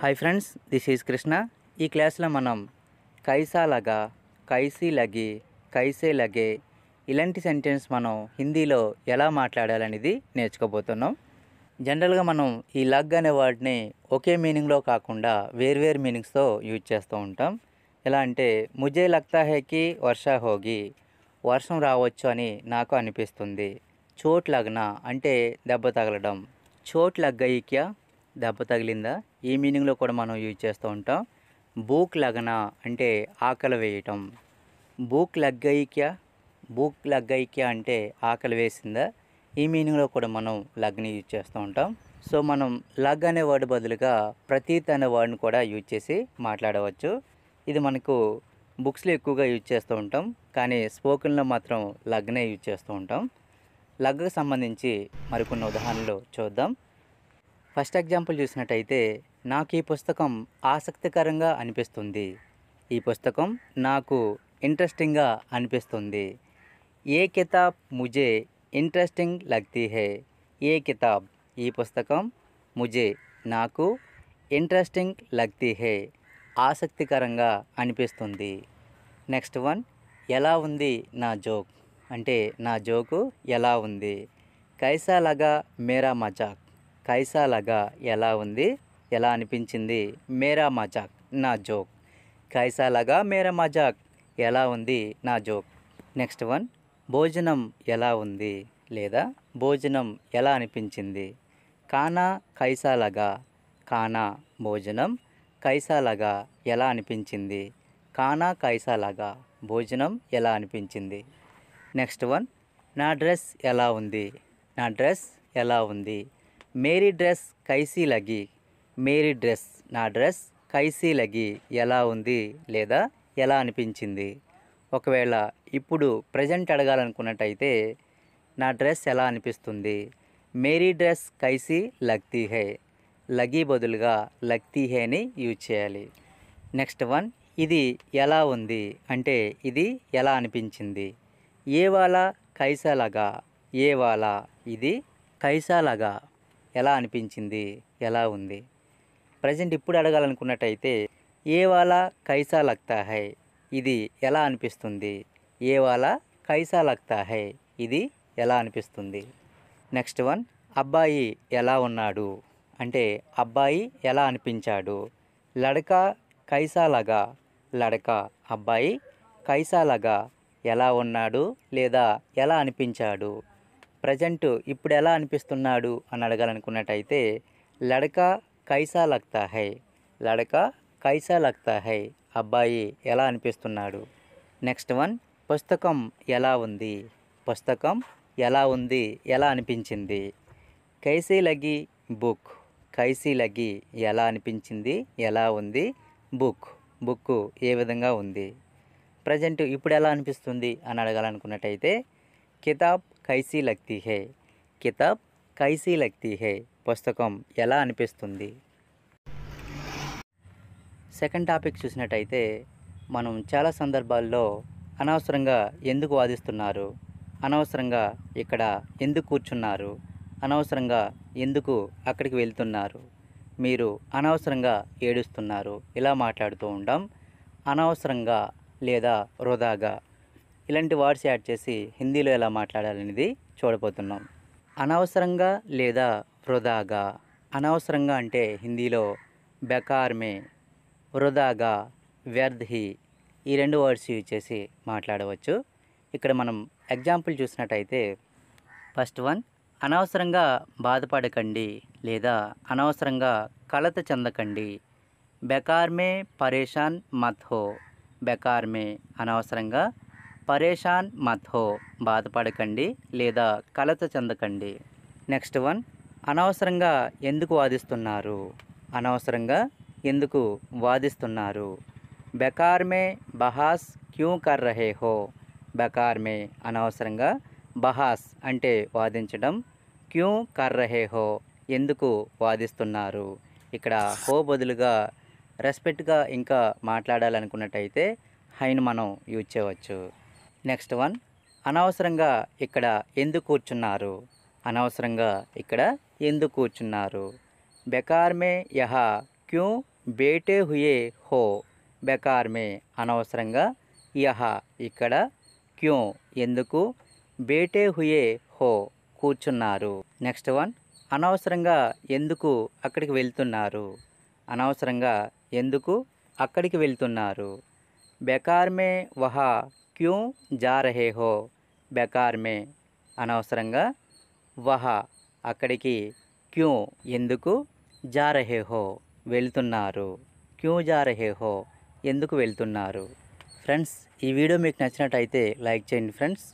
Hi friends, this is Krishna. ఈ క్లాస్లో మనం కైసా లగా, కైసీ లగి, కైసే లగే ఇలాంటి సెంటెన్స్ మనం హిందీలో ఎలా మాట్లాడాలనేది నేర్చుకోబోతున్నాం. జనరల్గా మనం ఈ లగ్ అనే వర్డ్ని ఒకే మీనింగ్లో కాకుండా వేర్వేరు మీనింగ్స్తో యూజ్ చేస్తూ ఉంటాం. ఎలా అంటే ముజే లగ్తా హై కి వర్షా హోగి, వర్షం రావచ్చు అని నాకు అనిపిస్తుంది. చోట్ లగ్నా అంటే దెబ్బ తగలడం. చోట్ లగ్ గయి క్యా, దెబ్బ తగిలిందా, ఈ మీనింగ్లో కూడా మనం యూజ్ చేస్తూ ఉంటాం. భూక్ లగనా అంటే ఆకలి వేయటం. భూక్ లగ్గయి క్యా, భూక్ లగ్గయి క్యా అంటే ఆకలి వేసిందా, ఈ మీనింగ్లో కూడా మనం లగ్ని యూజ్ చేస్తూ ఉంటాం. సో మనం లగ్ అనే వర్డ్ బదులుగా ప్రతీత్ అనే వర్డ్ని కూడా యూజ్ చేసి మాట్లాడవచ్చు. ఇది మనకు బుక్స్లో ఎక్కువగా యూజ్ చేస్తూ ఉంటాం, కానీ స్పోకెన్లో మాత్రం లగ్నే యూజ్ చేస్తూ ఉంటాం. లగ్కి సంబంధించి మరికొన్ని ఉదాహరణలు చూద్దాం. ఫస్ట్ ఎగ్జాంపుల్ చూసినట్టయితే, నాకు ఈ పుస్తకం ఆసక్తికరంగా అనిపిస్తుంది. ఈ పుస్తకం నాకు ఇంట్రెస్టింగ్గా అనిపిస్తుంది. ఏ కితాబ్ ముజే ఇంట్రెస్టింగ్ లగ్తీ హై. ఏ కితాబ్ ఈ పుస్తకం, ముజే నాకు, ఇంట్రెస్టింగ్ లగ్తీ హై ఆసక్తికరంగా అనిపిస్తుంది. నెక్స్ట్ వన్, ఎలా ఉంది నా జోక్ అంటే నా జోకు ఎలా ఉంది. కైసా లగా మేరా మజాక్. కైసా లగా ఎలా ఉంది, ఎలా అనిపించింది. మేరా మజాక్ నా జోక్. కైసా లగా మేరా మజాక్ ఎలా ఉంది నా జోక్. నెక్స్ట్ వన్, భోజనం ఎలా ఉంది లేదా భోజనం ఎలా అనిపించింది. కానా కైసా లగా. కానా భోజనం, కైసా లగా ఎలా అనిపించింది. కానా కైసా లగా భోజనం ఎలా అనిపించింది. నెక్స్ట్ వన్, నా డ్రెస్ ఎలా ఉంది. నా డ్రెస్ ఎలా ఉంది. మేరీ డ్రెస్ కైసీ లగి. మేరీ డ్రెస్ నా డ్రెస్, కైసీ లగి ఎలా ఉంది లేదా ఎలా అనిపించింది. ఒకవేళ ఇప్పుడు ప్రజెంట్ అడగాలనుకున్నట్టయితే, నా డ్రెస్ ఎలా అనిపిస్తుంది. మేరీ డ్రెస్ కైసీ లగ్తీ హై. లగి బదులుగా లగ్తీ హై అని యూజ్ చేయాలి. నెక్స్ట్ వన్, ఇది ఎలా ఉంది అంటే ఇది ఎలా అనిపించింది. ఏ వాలా కైసా లగా. ఏ వాలా ఇది, కైసా లగా ఎలా అనిపించింది, ఎలా ఉంది. ప్రజెంట్ ఇప్పుడు అడగాలనుకున్నట్టయితే, ఏ వాలా కైసా లగ్తా హై. ఇది ఎలా అనిపిస్తుంది. ఏ వాలా కైసా లగ్తా హై ఇది ఎలా అనిపిస్తుంది. నెక్స్ట్ వన్, అబ్బాయి ఎలా ఉన్నాడు అంటే అబ్బాయి ఎలా అనిపించాడు. లడకా కైసా లగా. లడకా అబ్బాయి, కైసా లగా ఎలా ఉన్నాడు లేదా ఎలా అనిపించాడు. ప్రజెంట్ ఇప్పుడు ఎలా అనిపిస్తున్నాడు అని అడగాలనుకున్నట్టయితే, లడకా కైసా లగ్తా హై. లడకా కైసా లగ్తా హై అబ్బాయి ఎలా అనిపిస్తున్నాడు. నెక్స్ట్ వన్, పుస్తకం ఎలా ఉంది. పుస్తకం ఎలా ఉంది, ఎలా అనిపించింది. కైసీ లగి బుక్. కైసీ లగి ఎలా అనిపించింది, ఎలా ఉంది. బుక్ బుక్ ఏ విధంగా ఉంది. ప్రజెంట్ ఇప్పుడు ఎలా అనిపిస్తుంది అని అడగాలనుకున్నట్టయితే, కితాబ్ కైసీ లగ్తీ హై. కితాబ్ కైసీ లగ్తీ హై పుస్తకం ఎలా అనిపిస్తుంది. సెకండ్ టాపిక్ చూసినట్టయితే, మనం చాలా సందర్భాల్లో అనవసరంగా ఎందుకు వాదిస్తున్నారు, అనవసరంగా ఇక్కడ ఎందుకు కూర్చున్నారు, అనవసరంగా ఎందుకు అక్కడికి వెళ్తున్నారు, మీరు అనవసరంగా ఏడుస్తున్నారు ఇలా మాట్లాడుతూ ఉంటాం. అనవసరంగా లేదా వృధాగా ఇలాంటి వర్డ్స్ యాడ్ చేసి హిందీలో ఎలా మాట్లాడాలనేది చూడబోతున్నాం. అనవసరంగా లేదా వృధాగా. అనవసరంగా అంటే హిందీలో బెకార్ మే, వృధాగా వ్యర్థ్ హి, ఈ రెండు వర్డ్స్ యూజ్ చేసి మాట్లాడవచ్చు. ఇక్కడ మనం ఎగ్జాంపుల్ చూసినట్టయితే, ఫస్ట్ వన్, అనవసరంగా బాధపడకండి లేదా అనవసరంగా కలత చెందకండి. బెకార్ మే పరేషాన్ మత్ హో. బెకార్ మే అనవసరంగా, పరేషాన్ మత్ హో బాధపడకండి లేదా కలత చెందకండి. నెక్స్ట్ వన్, అనవసరంగా ఎందుకు వాదిస్తున్నారు. అనవసరంగా ఎందుకు వాదిస్తున్నారు. బెకార్ మే బహాస్ క్యూ కర్ రహే హో. బెకార్ మే అనవసరంగా, బహాస్ అంటే వాదించడం, క్యూ కర్ రహే హో ఎందుకు వాదిస్తున్నారు. ఇక్కడ హో బదులుగా రెస్పెక్ట్గా ఇంకా మాట్లాడాలనుకున్నట్టయితే హైను మనం యూజ్ చేయవచ్చు. నెక్స్ట్ వన్, అనవసరంగా ఇక్కడ ఎందుకు కూర్చున్నారు. అనవసరంగా ఇక్కడ ఎందుకు కూర్చున్నారు. బెకార్ మే యహా క్యూ బేటే హుయే హో బెకార్ మే అనవసరంగా, యహ ఇక్కడ, క్యూ ఎందుకు, బేటే హుయే హో కూర్చున్నారు. నెక్స్ట్ వన్, అనవసరంగా ఎందుకు అక్కడికి వెళ్తున్నారు. అనవసరంగా ఎందుకు అక్కడికి వెళ్తున్నారు. బెకార్ మే వహా క్యూ జా రహే హో బెకార్ మే అనవసరంగా, వహా అక్కడికి, క్యూ ఎందుకు, జా రహే హో వెళ్తున్నారు. క్యూ జా రహే హో ఎందుకు వెళ్తున్నారు. ఫ్రెండ్స్, ఈ వీడియో మీకు నచ్చినట్టయితే లైక్ చేయండి ఫ్రెండ్స్.